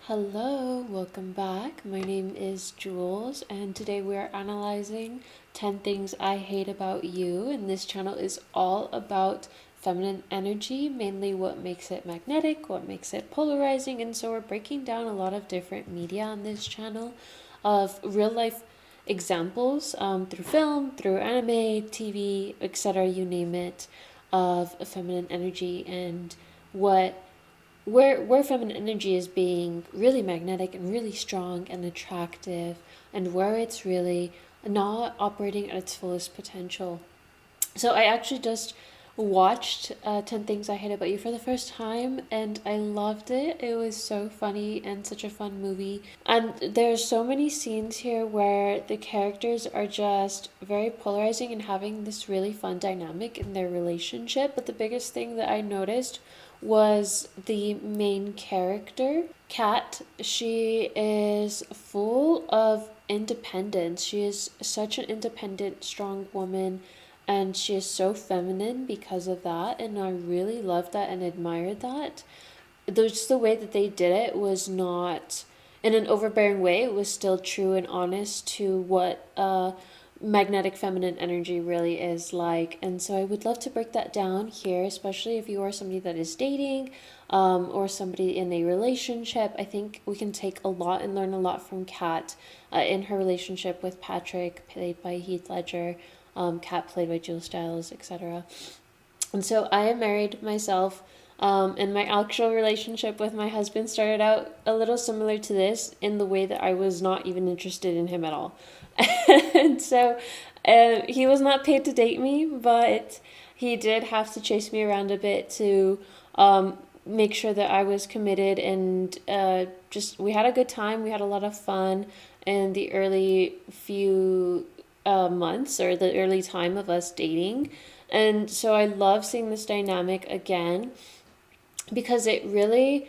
Hello, welcome back. My name is Jules, and today we are analyzing 10 things I hate about you. And this channel is all about feminine energy, mainly what makes it magnetic, what makes it polarizing. And so we're breaking down a lot of different media on this channel of real life examples through film, through anime, TV, etc., you name it, of feminine energy and what where feminine energy is being really magnetic and really strong and attractive, and where it's really not operating at its fullest potential. So I actually just watched 10 Things I Hate About You for the first time, and I loved it. It was so funny and such a fun movie. And there's so many scenes here where the characters are just very polarizing and having this really fun dynamic in their relationship. But the biggest thing that I noticed was the main character, Kat. She is full of independence. She is such an independent, strong woman, and she is so feminine because of that, and I really loved that and admired that. Just the way that they did it was not in an overbearing way. It was still true and honest to what magnetic feminine energy really is like. And so I would love to break that down here, especially if you are somebody that is dating or somebody in a relationship. I think we can take a lot and learn a lot from Kat in her relationship with Patrick, played by Heath Ledger, Kat played by Jules Stiles, etc. And so I am married myself, and my actual relationship with my husband started out a little similar to this in the way that I was not even interested in him at all. And so he was not paid to date me, but he did have to chase me around a bit to make sure that I was committed, and just we had a good time. We had a lot of fun in the early few months, or the early time of us dating. And so I love seeing this dynamic again because it really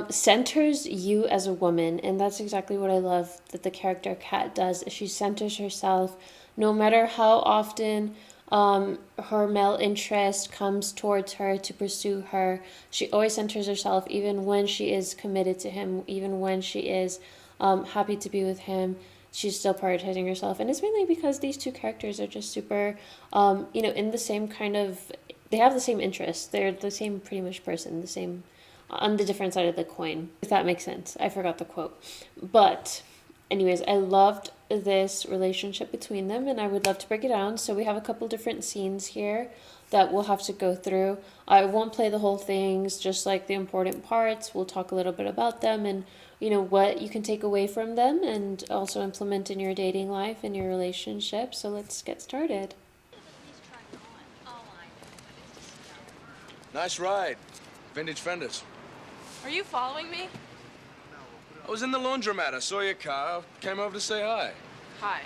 centers you as a woman. And that's exactly what I love that the character Kat does. She centers herself no matter how often her male interest comes towards her to pursue her. She always centers herself, even when she is committed to him, even when she is happy to be with him. She's still prioritizing herself, and it's mainly because these two characters are just super, in the same kind of, they have the same interests. They're the same pretty much person, the same, on the different side of the coin, if that makes sense. I forgot the quote. But anyways, I loved this relationship between them, and I would love to break it down. So we have a couple different scenes here that we'll have to go through. I won't play the whole things, just like the important parts. We'll talk a little bit about them and what you can take away from them and also implement in your dating life and your relationship. So let's get started. Nice ride. Vintage fenders. Are you following me? I was in the laundromat. I saw your car. Came over to say hi. Hi.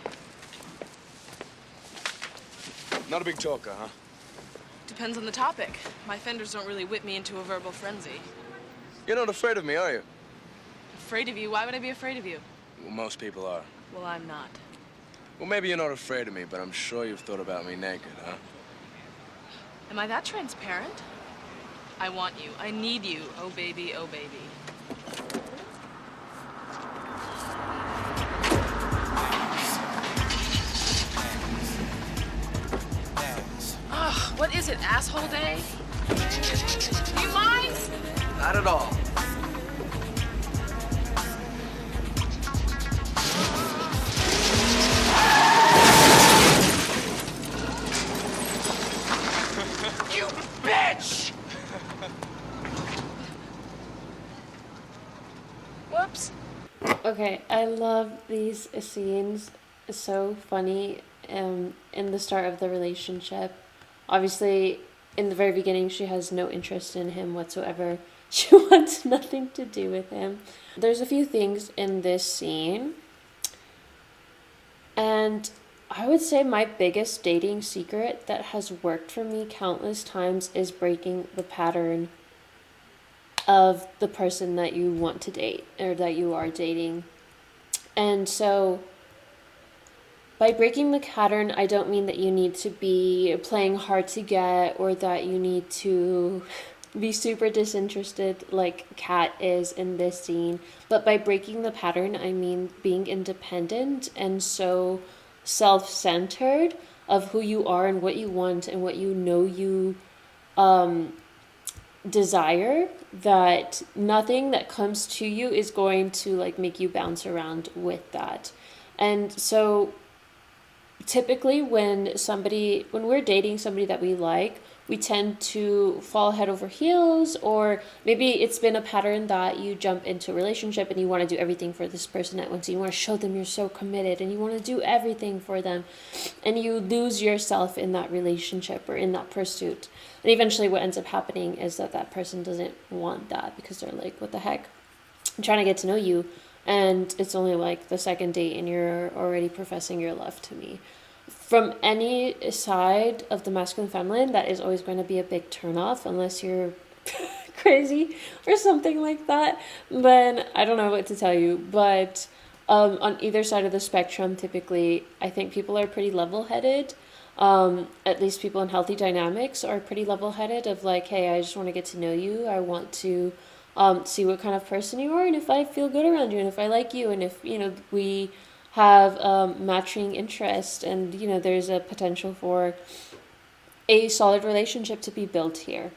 Not a big talker, huh? Depends on the topic. My fenders don't really whip me into a verbal frenzy. You're not afraid of me, are you? Afraid of you? Why would I be afraid of you? Well, most people are. Well, I'm not. Well, maybe you're not afraid of me, but I'm sure you've thought about me naked, huh? Am I that transparent? I want you. I need you. Oh, baby. Oh, baby. Ugh, what is it, asshole day? Do you mind? Not at all. You bitch! Whoops. Okay, I love these scenes. It's so funny in the start of the relationship. Obviously, in the very beginning, she has no interest in him whatsoever. She wants nothing to do with him. There's a few things in this scene, and I would say my biggest dating secret that has worked for me countless times is breaking the pattern of the person that you want to date or that you are dating. And so by breaking the pattern, I don't mean that you need to be playing hard to get or that you need to be super disinterested like Kat is in this scene. But by breaking the pattern, I mean being independent and so self centered of who you are and what you want and what you know you desire, that nothing that comes to you is going to like make you bounce around with that. And so typically when we're dating somebody that we like, we tend to fall head over heels, or maybe it's been a pattern that you jump into a relationship and you want to do everything for this person at once. You want to show them you're so committed and you want to do everything for them, and you lose yourself in that relationship or in that pursuit. And eventually what ends up happening is that that person doesn't want that, because they're like, what the heck, I'm trying to get to know you, and it's only like the second date and you're already professing your love to me. From any side of the masculine feminine, that is always going to be a big turnoff, unless you're crazy or something like that. Then I don't know what to tell you. But on either side of the spectrum, typically, I think people are pretty level-headed. At least people in healthy dynamics are pretty level-headed of like, hey, I just want to get to know you. I want to see what kind of person you are, and if I feel good around you, and if I like you, and if, we have matching interest, and, there's a potential for a solid relationship to be built here.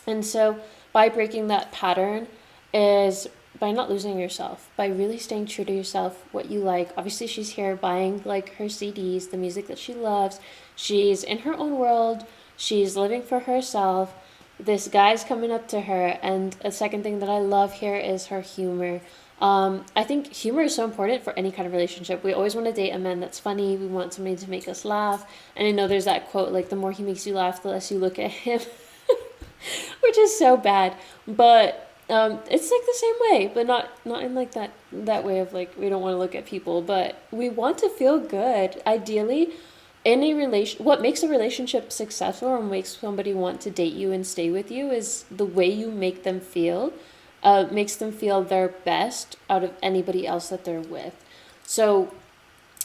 And so by breaking that pattern is by not losing yourself, by really staying true to yourself, what you like. Obviously, she's here buying like her CDs, the music that she loves. She's in her own world. She's living for herself. This guy's coming up to her. And a second thing that I love here is her humor. I think humor is so important for any kind of relationship. We always want to date a man that's funny. We want somebody to make us laugh. And I know there's that quote, like, the more he makes you laugh, the less you look at him, which is so bad. But it's like the same way, but not in like that way of like, we don't want to look at people, but we want to feel good. Ideally, in a relation, what makes a relationship successful or makes somebody want to date you and stay with you is the way you make them feel. Makes them feel their best out of anybody else that they're with. So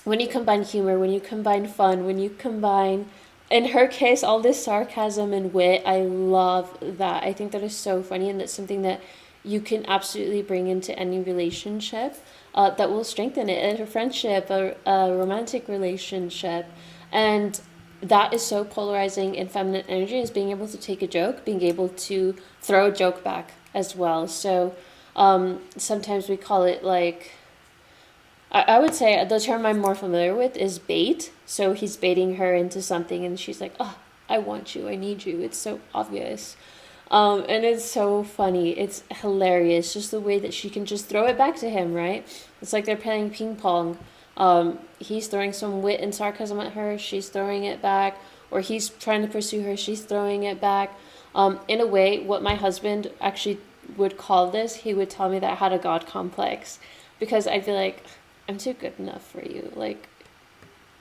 when you combine humor, when you combine fun, when you combine, in her case, all this sarcasm and wit, I love that. I think that is so funny, and that's something that you can absolutely bring into any relationship that will strengthen it, a friendship, a romantic relationship. And that is so polarizing in feminine energy, is being able to take a joke, being able to throw a joke back as well. So sometimes we call it like, I would say the term I'm more familiar with is bait. So he's baiting her into something and she's like, oh, I want you, I need you. It's so obvious. And it's so funny. It's hilarious. Just the way that she can just throw it back to him, right? It's like they're playing ping pong. He's throwing some wit and sarcasm at her. She's throwing it back. Or he's trying to pursue her. She's throwing it back. In a way, what my husband actually would call this, he would tell me that I had a God complex. Because I'd be like, I'm too good enough for you. Like,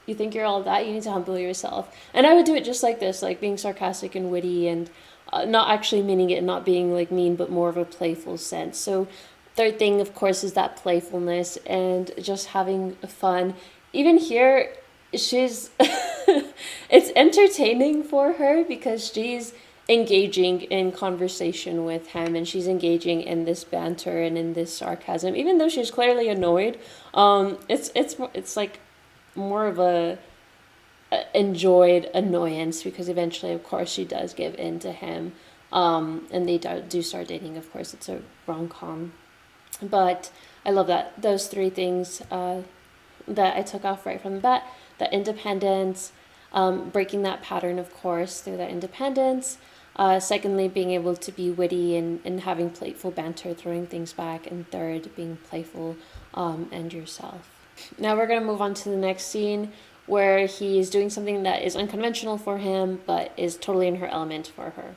you think you're all that? You need to humble yourself. And I would do it just like this, like being sarcastic and witty and not actually meaning it, not being like mean, but more of a playful sense. So third thing, of course, is that playfulness and just having fun. Even here, she's it's entertaining for her because she's engaging in conversation with him, and she's engaging in this banter and in this sarcasm, even though she's clearly annoyed. It's like more of a enjoyed annoyance, because eventually, of course, she does give in to him, and they do start dating. Of course, it's a rom-com, but I love that those three things that I took off right from the bat: that independence, breaking that pattern, of course, through that independence. Secondly, being able to be witty and having playful banter, throwing things back, and third, being playful and yourself. Now we're going to move on to the next scene, where he's doing something that is unconventional for him, but is totally in her element for her.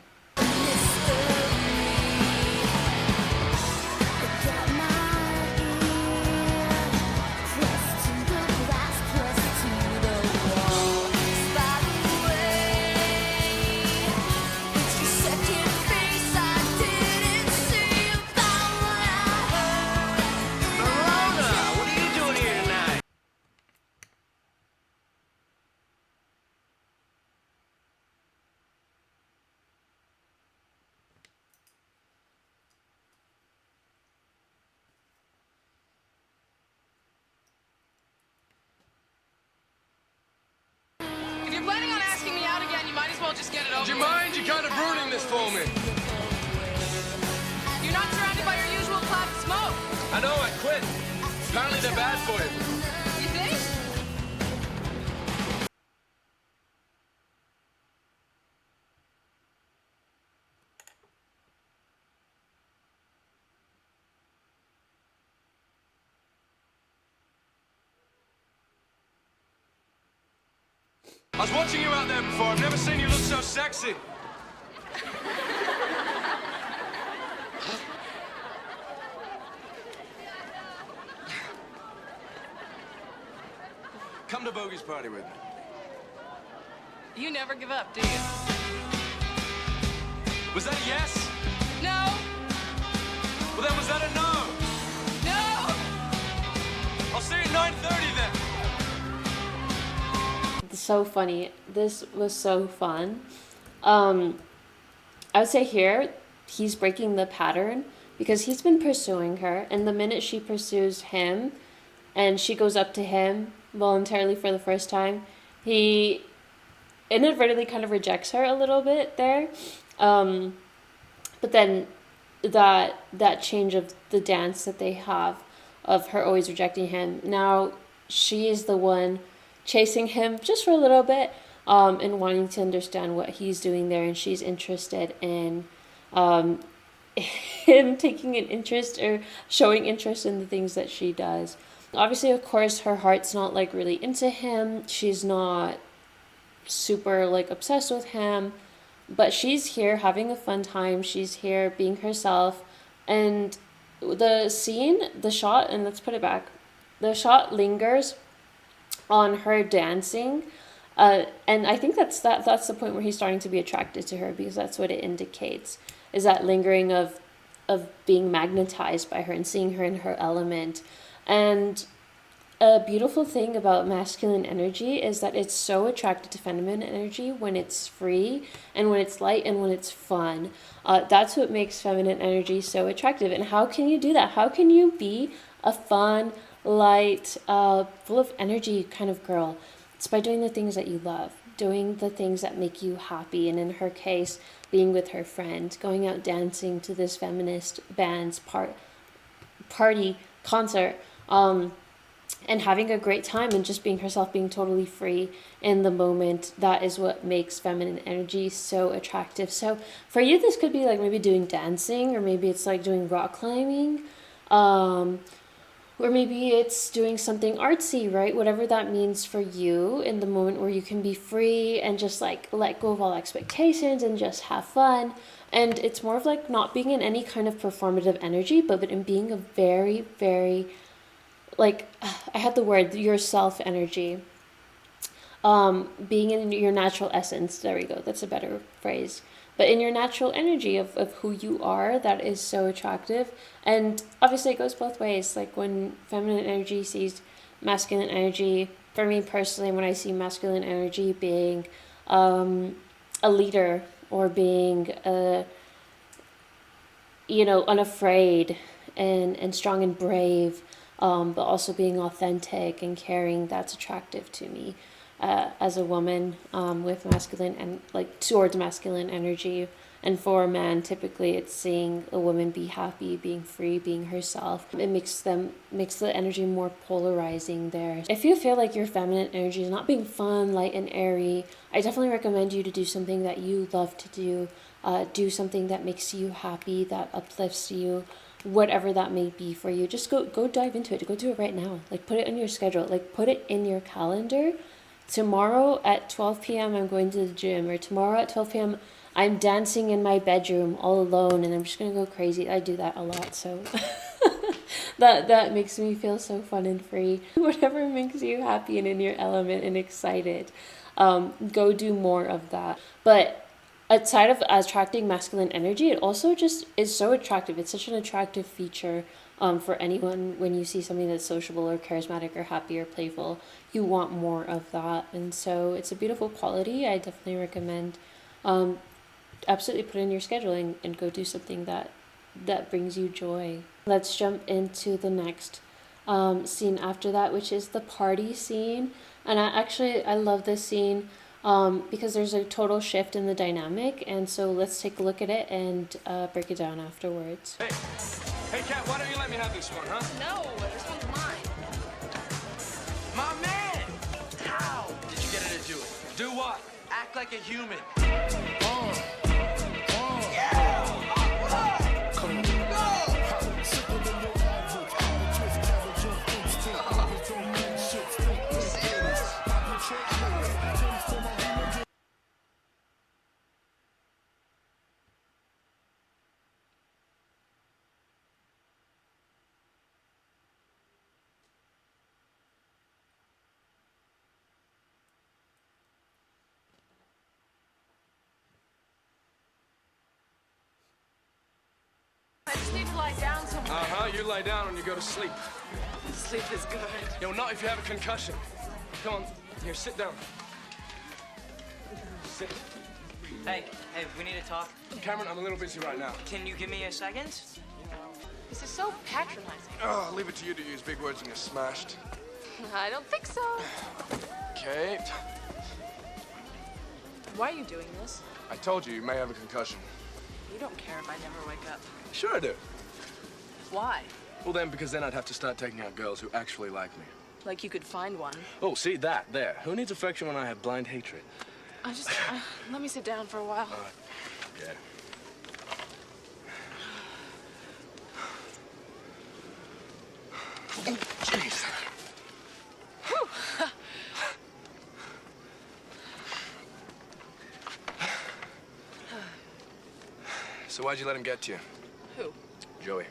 well just get it over Do you with. mind? You're kind of ruining this for me. You're not surrounded by your usual cloud of smoke. I know, I quit. Apparently they're bad for you. You think? I was watching you out there before. I've never seen you look so sexy. Come to Bogey's party with me. You never give up, do you? Was that a yes? No. Well, then was that a no? No. I'll see you at 9:30 then. So funny. This was so fun. I would say here he's breaking the pattern because he's been pursuing her, and the minute she pursues him and she goes up to him voluntarily for the first time, he inadvertently kind of rejects her a little bit there. But then that change of the dance that they have of her always rejecting him, now she is the one chasing him just for a little bit, and wanting to understand what he's doing there, and she's interested in him taking an interest or showing interest in the things that she does. Obviously, of course, her heart's not like really into him. She's not super like obsessed with him, but she's here having a fun time. She's here being herself, and the scene, the shot, and let's put it back, the shot lingers on her dancing, and I think that's the point where he's starting to be attracted to her, because that's what it indicates, is that lingering of being magnetized by her and seeing her in her element. And a beautiful thing about masculine energy is that it's so attracted to feminine energy when it's free and when it's light and when it's fun. That's what makes feminine energy so attractive. And how can you do that? How can you be a fun, light, full of energy kind of girl? It's by doing the things that you love, doing the things that make you happy. And in her case, being with her friend, going out dancing to this feminist band's party concert, and having a great time and just being herself, being totally free in the moment. That is what makes feminine energy so attractive. So for you, this could be like maybe doing dancing, or maybe it's like doing rock climbing, or maybe it's doing something artsy, right? Whatever that means for you in the moment where you can be free and just like let go of all expectations and just have fun. And it's more of like not being in any kind of performative energy, but in being a very, very, like, I had the word, yourself energy. Being in your natural essence. There we go. That's a better phrase. But in your natural energy of who you are, that is so attractive. And obviously it goes both ways. Like when feminine energy sees masculine energy, for me personally, when I see masculine energy being a leader, or being unafraid and strong and brave, but also being authentic and caring, that's attractive to me. As a woman, with masculine and like towards masculine energy. And for a man, typically it's seeing a woman be happy, being free, being herself. It makes the energy more polarizing there. If you feel like your feminine energy is not being fun, light, and airy, I definitely recommend you to do something that you love to do. Do something that makes you happy, that uplifts you, whatever that may be for you. Just go dive into it. Go do it right now. Like put it on your schedule. Like put it in your calendar. Tomorrow at 12 p.m. I'm going to the gym, or tomorrow at 12 p.m. I'm dancing in my bedroom all alone, and I'm just going to go crazy. I do that a lot, so that makes me feel so fun and free. Whatever makes you happy and in your element and excited, go do more of that. But outside of attracting masculine energy, it also just is so attractive. It's such an attractive feature for anyone. When you see something that's sociable or charismatic or happy or playful, you want more of that. And so it's a beautiful quality. I definitely recommend absolutely put in your schedule and go do something that brings you joy. Let's jump into the next scene after that, which is the party scene. And I love this scene. because there's a total shift in the dynamic. And so let's take a look at it and break it down afterwards. Hey, Kat, why don't you let me have this one, huh? No, this one's mine. My man! How did you get her to do it? Do what? Act like a human. I just need to lie down somewhere. Uh-huh, you lie down when you go to sleep. Sleep is good. Yo, not if you have a concussion. Come on, here, sit down. Sit. Hey, we need to talk. Cameron, I'm a little busy right now. Can you give me a second? This is so patronizing. Oh, I'll leave it to you to use big words when you're smashed. I don't think so. Okay. Why are you doing this? I told you, you may have a concussion. You don't care if I never wake up. Sure I do. Why? Well then, because then I'd have to start taking out girls who actually like me. Like you could find one. Oh, see, that, there. Who needs affection when I have blind hatred? Let me sit down for a while. Okay. Oh, jeez. So why'd you let him get to you? Who? Joey.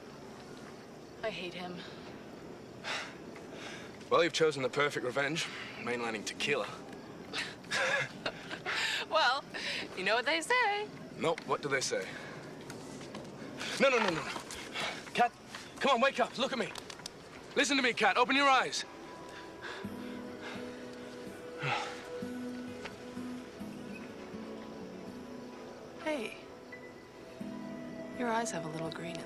I hate him. Well, you've chosen the perfect revenge, mainlining tequila. Well, you know what they say. Nope, what do they say? No. Kat, come on, wake up, look at me. Listen to me, Kat, open your eyes. Hey, your eyes have a little green in them.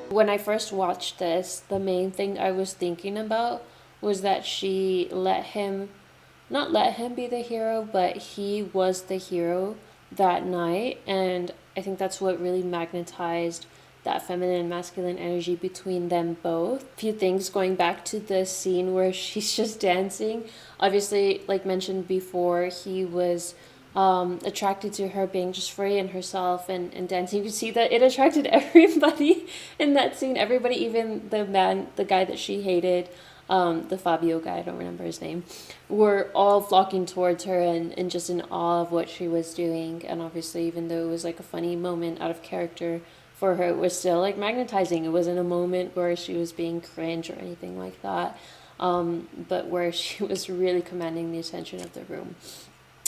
When I first watched this, the main thing I was thinking about was that she not let him be the hero, but he was the hero that night. And I think that's what really magnetized that feminine and masculine energy between them both. A few things going back to the scene where she's just dancing. Obviously, like mentioned before, he was attracted to her being just free and herself and dancing. You could see that it attracted everybody in that scene. Everybody, even the guy that she hated, the Fabio guy, I don't remember his name, were all flocking towards her and just in awe of what she was doing. And obviously, even though it was like a funny moment out of character for her, it was still like magnetizing. It wasn't a moment where she was being cringe or anything like that, but where she was really commanding the attention of the room.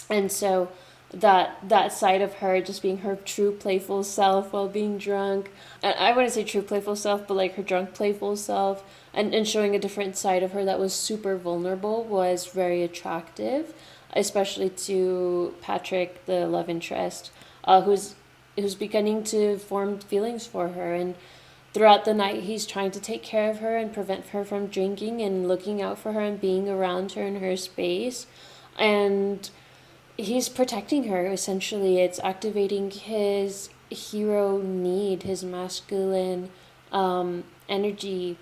And so that side of her just being her true playful self while being drunk, and I wouldn't say true playful self, but like her drunk playful self, and showing a different side of her that was super vulnerable, was very attractive, especially to Patrick, the love interest, who's beginning to form feelings for her. And throughout the night, he's trying to take care of her and prevent her from drinking and looking out for her and being around her in her space. And he's protecting her, essentially. It's activating his hero need, his masculine energy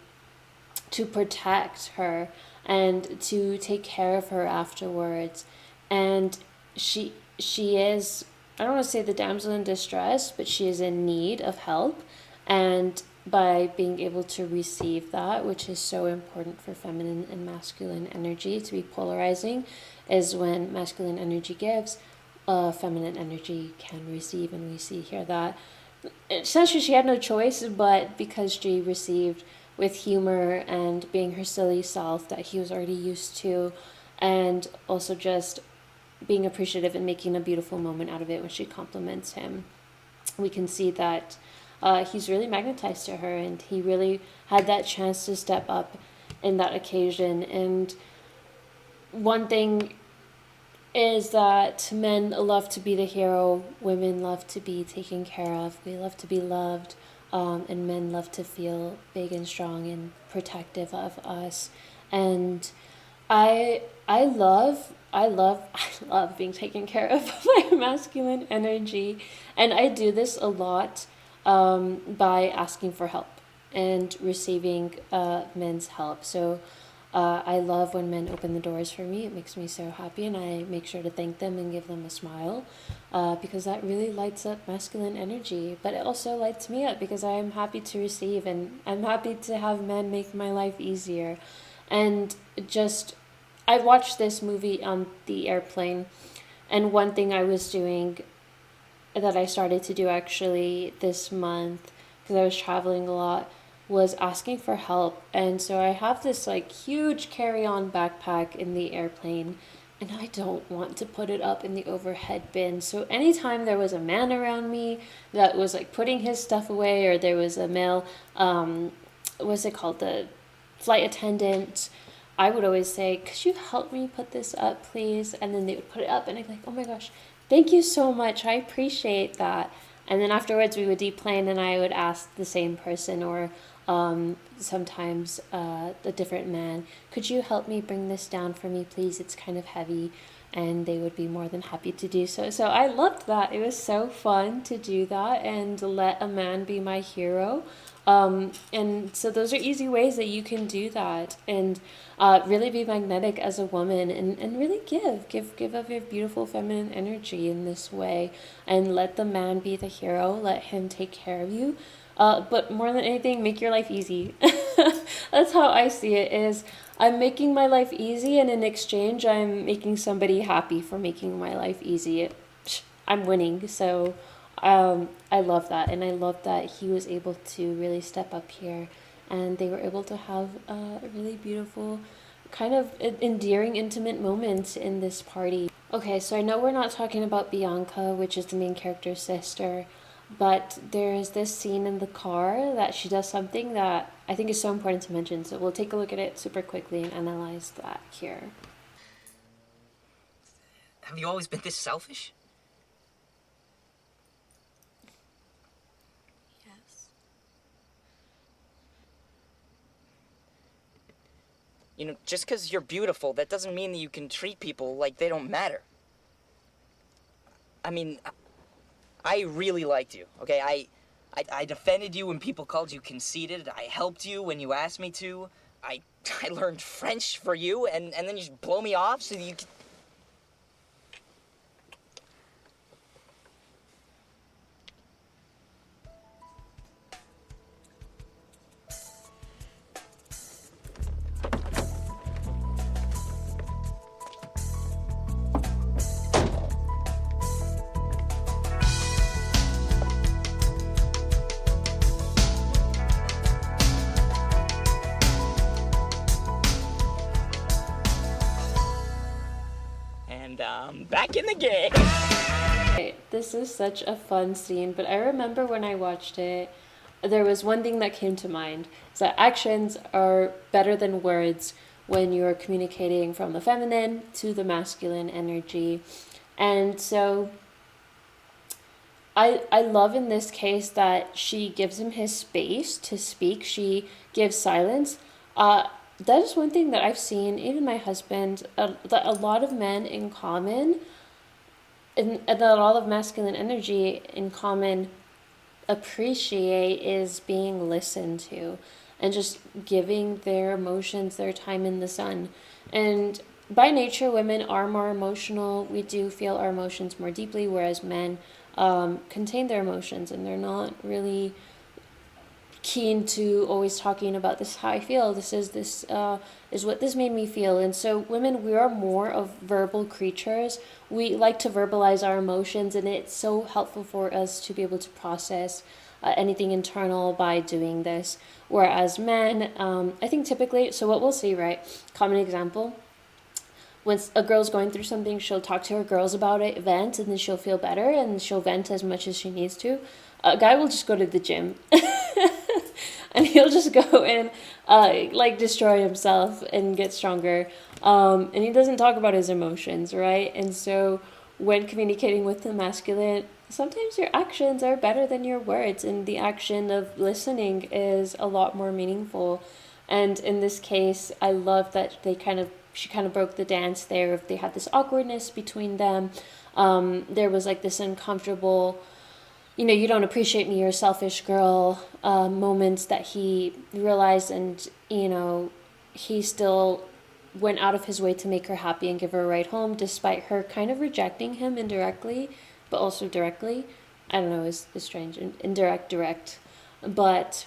to protect her and to take care of her afterwards. And she is, I don't want to say the damsel in distress, but she is in need of help. And by being able to receive that, which is so important for feminine and masculine energy to be polarizing, is when masculine energy gives, feminine energy can receive. And we see here that essentially she had no choice, but because she received with humor and being her silly self that he was already used to, and also just being appreciative and making a beautiful moment out of it when she compliments him, we can see that he's really magnetized to her, and he really had that chance to step up in that occasion. And one thing is that men love to be the hero, women love to be taken care of, we love to be loved, and men love to feel big and strong and protective of us. And I love being taken care of by masculine energy, and I do this a lot by asking for help and receiving men's help. So I love when men open the doors for me. It makes me so happy, and I make sure to thank them and give them a smile because that really lights up masculine energy. But it also lights me up because I am happy to receive, and I'm happy to have men make my life easier. And just, I watched this movie on the airplane, and one thing I was doing that I started to do actually this month, because I was traveling a lot, was asking for help. And so I have this like huge carry-on backpack in the airplane, and I don't want to put it up in the overhead bin. So anytime there was a man around me that was like putting his stuff away, or there was a male, what's it called, the flight attendant, I would always say, could you help me put this up, please? And then they would put it up, and I'd be like, oh my gosh, thank you so much. I appreciate that. And then afterwards we would deplane, and I would ask the same person, or sometimes a different man, could you help me bring this down for me, please? It's kind of heavy. And they would be more than happy to do so. So I loved that. It was so fun to do that and let a man be my hero. And so those are easy ways that you can do that, and really be magnetic as a woman, and really give of your beautiful feminine energy in this way, and let the man be the hero, let him take care of you. But more than anything, make your life easy. That's how I see it, is I'm making my life easy, and in exchange, I'm making somebody happy for making my life easy. I'm winning, so I love that, and I love that he was able to really step up here, and they were able to have a really beautiful, kind of endearing, intimate moments in this party. Okay, so I know we're not talking about Bianca, which is the main character's sister, but there is this scene in the car that she does something that I think is so important to mention, so we'll take a look at it super quickly and analyze that here. Have you always been this selfish? Yes. You know, just because you're beautiful, that doesn't mean that you can treat people like they don't matter. I mean, I really liked you, okay? I defended you when people called you conceited. I helped you when you asked me to. I learned French for you, and then you just blow me off so you can... And back in the game. This is such a fun scene, but I remember when I watched it, there was one thing that came to mind. Is that actions are better than words when you're communicating from the feminine to the masculine energy. And so I love in this case that she gives him his space to speak. She gives silence. That is one thing that I've seen, even my husband, that a lot of men in common, and that a lot of masculine energy in common appreciate, is being listened to and just giving their emotions their time in the sun. And by nature, women are more emotional. We do feel our emotions more deeply, whereas men contain their emotions, and they're not really keen to always talking about this is how I feel, this is what this made me feel. And so women, we are more of verbal creatures. We like to verbalize our emotions, and it's so helpful for us to be able to process anything internal by doing this. Whereas men, I think typically, so what we'll see, right, common example, when a girl's going through something, she'll talk to her girls about it, vent, and then she'll feel better, and she'll vent as much as she needs to. A guy will just go to the gym. and he'll just go and like destroy himself and get stronger. And he doesn't talk about his emotions, right? And so when communicating with the masculine, sometimes your actions are better than your words, and the action of listening is a lot more meaningful. And in this case, I love that she kind of broke the dance there. If they had this awkwardness between them, there was like this uncomfortable, you don't appreciate me, you're a selfish girl, moments that he realized, and he still went out of his way to make her happy and give her a ride home, despite her kind of rejecting him indirectly, but also directly. I don't know, it's strange. Indirect, direct. But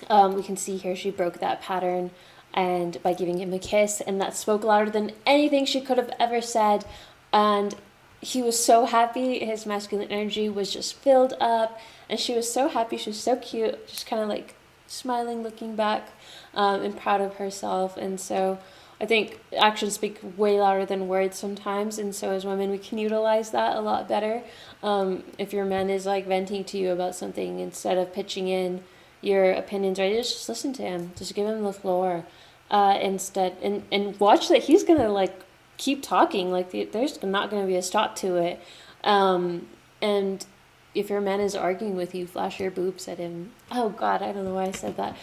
we can see here she broke that pattern, and by giving him a kiss, and that spoke louder than anything she could have ever said. And he was so happy. His masculine energy was just filled up, and she was so happy. She was so cute, just kind of like smiling, looking back, and proud of herself. And so I think actions speak way louder than words sometimes, and so as women we can utilize that a lot better. If your man is like venting to you about something, instead of pitching in your opinions, right, just listen to him, just give him the floor, instead, and watch that he's gonna like keep talking, like there's not gonna be a stop to it. And if your man is arguing with you, flash your boobs at him. Oh God, I don't know why I said that.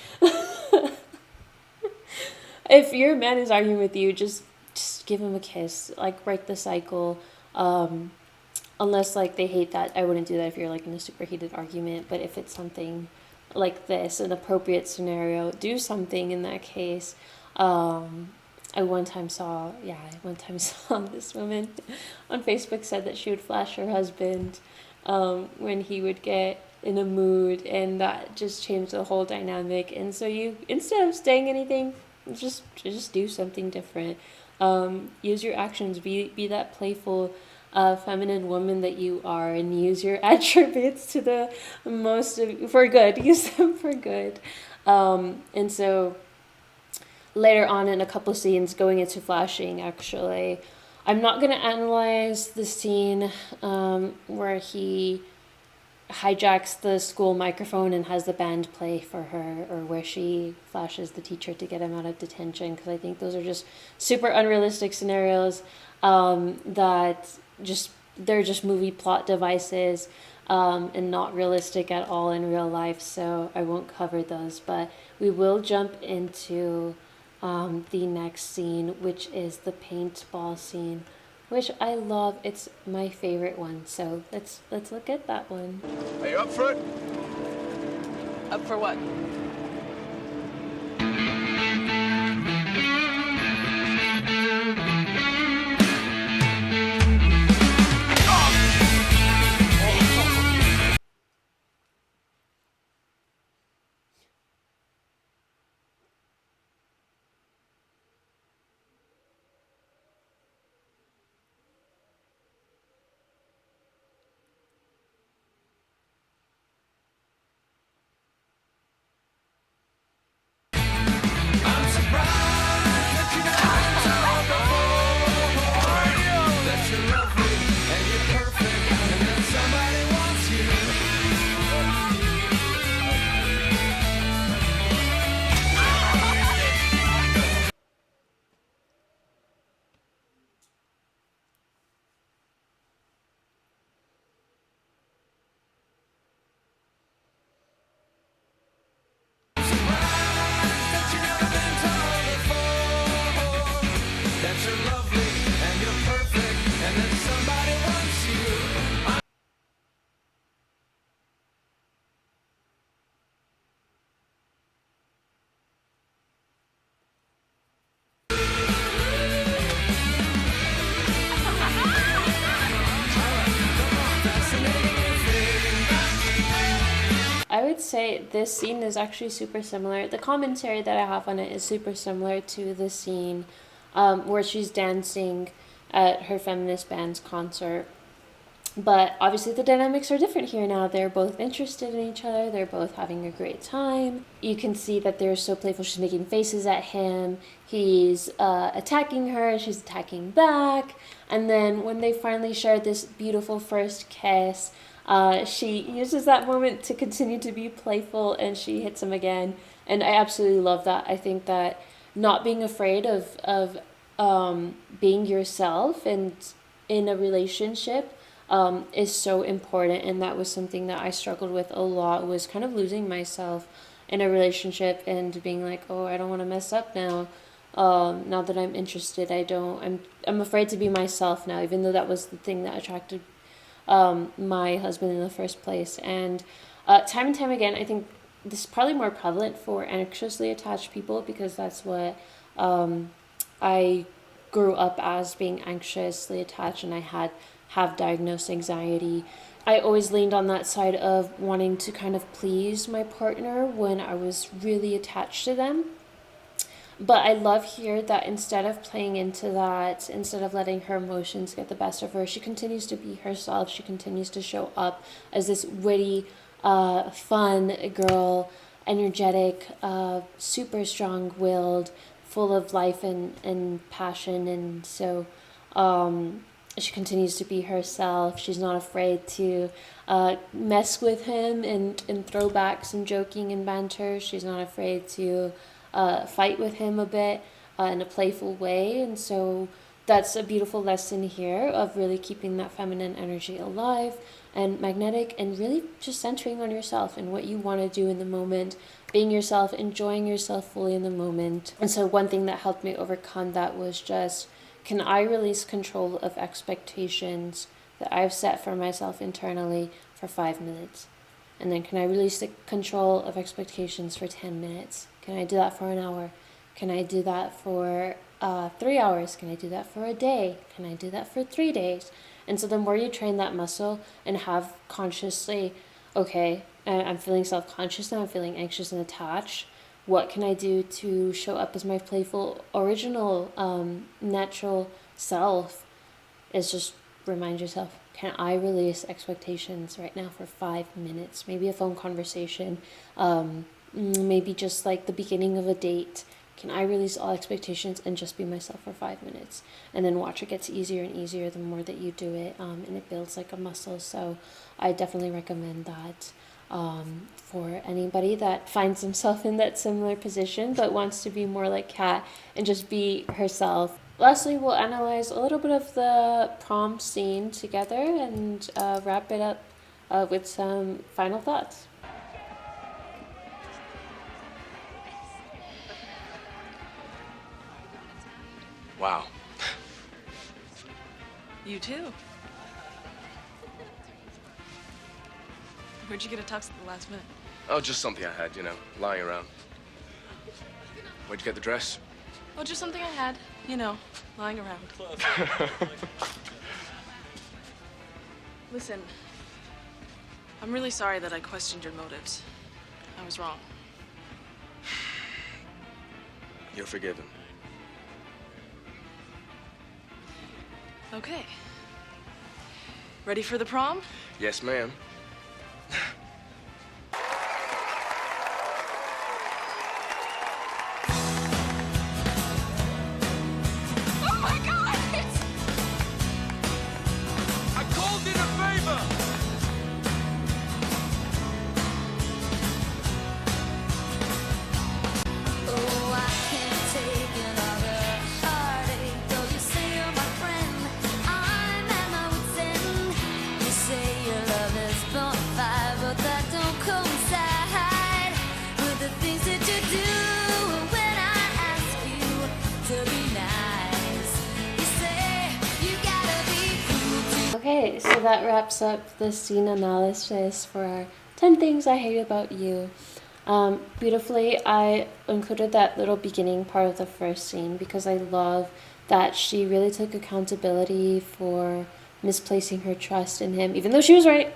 If your man is arguing with you, just give him a kiss, like break the cycle. Unless like they hate that, I wouldn't do that if you're like in a super heated argument. But if it's something like this, an appropriate scenario, do something in that case. I one time saw this woman on Facebook said that she would flash her husband when he would get in a mood, and that just changed the whole dynamic. And so you, instead of saying anything, just do something different. Use your actions, be that playful feminine woman that you are, and use your attributes to the most for good. Use them for good. And so later on in a couple scenes going into flashing, actually, I'm not going to analyze the scene where he hijacks the school microphone and has the band play for her, or where she flashes the teacher to get him out of detention, because I think those are just super unrealistic scenarios that they're just movie plot devices, and not realistic at all in real life, so I won't cover those. But we will jump into the next scene, which is the paintball scene, which I love. It's my favorite one. So let's look at that one. Are you up for it? Up for what? I would say this scene is actually super similar. The commentary that I have on it is super similar to the scene where she's dancing at her feminist band's concert. But obviously the dynamics are different here now. They're both interested in each other. They're both having a great time. You can see that they're so playful. She's making faces at him. He's attacking her. She's attacking back. And then when they finally share this beautiful first kiss, she uses that moment to continue to be playful, and she hits him again. And I absolutely love that. I think that not being afraid of being yourself and in a relationship is so important. And that was something that I struggled with a lot, was kind of losing myself in a relationship and being like, oh, I don't want to mess up now. Now that I'm interested, I'm afraid to be myself now, even though that was the thing that attracted my husband in the first place. And time and time again, I think this is probably more prevalent for anxiously attached people, because that's what I grew up as, being anxiously attached, and I have diagnosed anxiety. I always leaned on that side of wanting to kind of please my partner when I was really attached to them. But I love here that instead of playing into that, instead of letting her emotions get the best of her, she continues to be herself. She continues to show up as this witty, fun girl, energetic, super strong-willed, full of life and passion. And so she continues to be herself. She's not afraid to mess with him and throw back some joking and banter. She's not afraid to fight with him a bit in a playful way. And so that's a beautiful lesson here of really keeping that feminine energy alive and magnetic, and really just centering on yourself and what you want to do in the moment, being yourself, enjoying yourself fully in the moment. And so one thing that helped me overcome that was just, can I release control of expectations that I've set for myself internally for 5 minutes? And then can I release the control of expectations for 10 minutes? Can I do that for an hour? Can I do that for 3 hours? Can I do that for a day? Can I do that for 3 days? And so the more you train that muscle and have consciously, okay, I'm feeling self-conscious now, I'm feeling anxious and attached. What can I do to show up as my playful, original, natural self? Is just remind yourself, can I release expectations right now for 5 minutes? Maybe a phone conversation, maybe just like the beginning of a date. Can I release all expectations and just be myself for 5 minutes? And then watch, it gets easier and easier the more that you do it, and it builds like a muscle. So I definitely recommend that for anybody that finds himself in that similar position but wants to be more like Kat and just be herself. Lastly, we'll analyze a little bit of the prom scene together and wrap it up with some final thoughts. Wow. You too. Where'd you get a tux at the last minute? Oh, just something I had, lying around. Where'd you get the dress? Oh, just something I had, lying around. Listen, I'm really sorry that I questioned your motives. I was wrong. You're forgiven. Okay. Ready for the prom? Yes, ma'am. Oh my God! I called in a favor! Oh, I can't take another heartache. Though you say you're my friend, I'm at my wit's end. You say your love is bonafide, but that don't coincide with the things that you do. When I ask you to be nice, you say you gotta be cool too. Okay, so that wraps up the scene analysis for our 10 things I hate about you. Beautifully, I included that little beginning part of the first scene because I love that she really took accountability for misplacing her trust in him, even though she was right.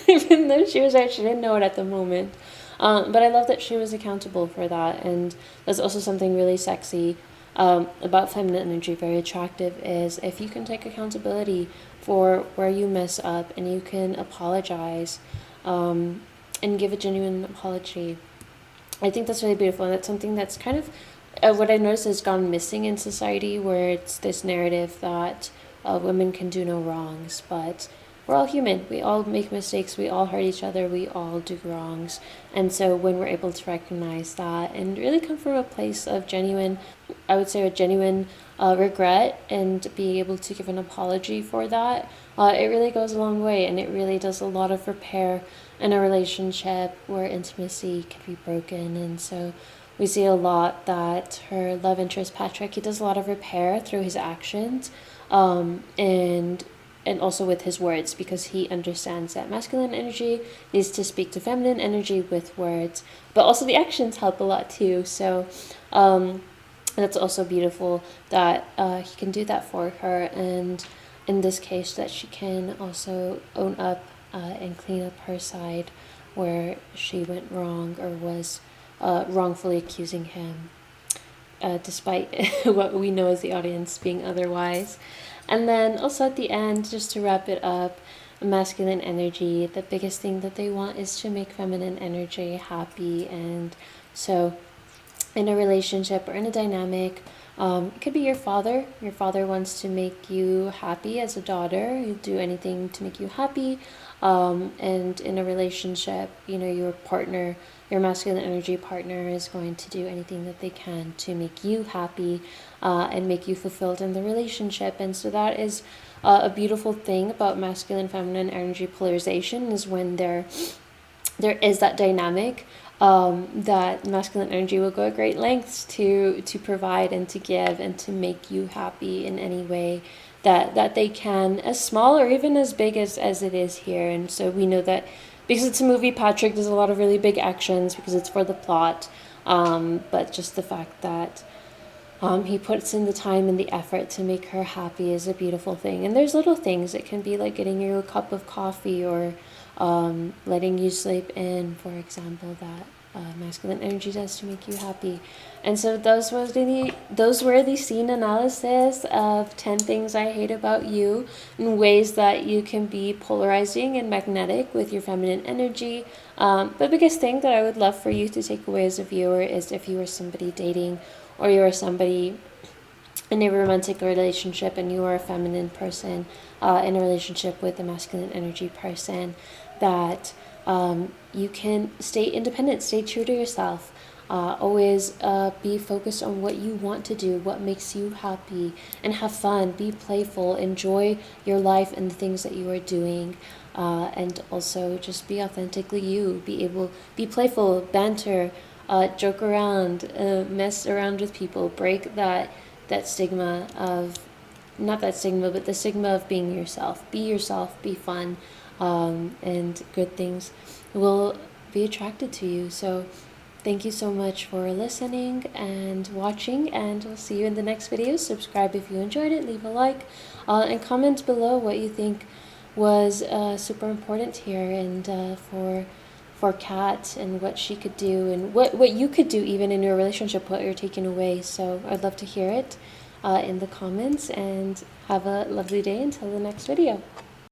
Even though she was right, she didn't know it at the moment. But I love that she was accountable for that, and there's also something really sexy about feminine energy, very attractive, is if you can take accountability for where you mess up and you can apologize and give a genuine apology. I think that's really beautiful, and that's something that's kind of what I noticed has gone missing in society, where it's this narrative that women can do no wrongs, but we're all human. We all make mistakes. We all hurt each other. We all do wrongs. And so when we're able to recognize that and really come from a place of genuine, I would say a genuine regret, and be able to give an apology for that, it really goes a long way, and it really does a lot of repair in a relationship where intimacy can be broken. And so we see a lot that her love interest, Patrick, he does a lot of repair through his actions, and also with his words, because he understands that masculine energy needs to speak to feminine energy with words, but also the actions help a lot too. So that's also beautiful that he can do that for her, and in this case that she can also own up and clean up her side where she went wrong or was wrongfully accusing him, despite what we know as the audience being otherwise. And then also at the end, just to wrap it up, masculine energy, the biggest thing that they want is to make feminine energy happy. And so in a relationship or in a dynamic, it could be your father. Your father wants to make you happy as a daughter. He'll do anything to make you happy. And in a relationship, your partner, your masculine energy partner, is going to do anything that they can to make you happy and make you fulfilled in the relationship. And so that is a beautiful thing about masculine feminine energy polarization, is when there is that dynamic, that masculine energy will go at great lengths to provide and to give and to make you happy in any way that they can, as small or even as big as it is here. And so we know that because it's a movie, Patrick does a lot of really big actions because it's for the plot, but just the fact that he puts in the time and the effort to make her happy is a beautiful thing. And there's little things. It can be like getting you a cup of coffee, or letting you sleep in, for example, that masculine energy does to make you happy. And so those were the scene analysis of 10 things I hate about you, in ways that you can be polarizing and magnetic with your feminine energy. The biggest thing that I would love for you to take away as a viewer is, if you were somebody dating, or you are somebody in a romantic relationship and you are a feminine person in a relationship with a masculine energy person, that you can stay independent, stay true to yourself. Always be focused on what you want to do, what makes you happy, and have fun, be playful, enjoy your life and the things that you are doing, and also just be authentically you, be playful, banter, joke around, mess around with people, break that stigma of, not that stigma, but the stigma of being yourself. Be yourself, be fun, and good things will be attracted to you. So thank you so much for listening and watching, and we'll see you in the next video. Subscribe if you enjoyed it, leave a like, and comment below what you think was super important here, and for Kat, and what she could do, and what you could do even in your relationship, what you're taking away. So I'd love to hear it in the comments, and have a lovely day until the next video.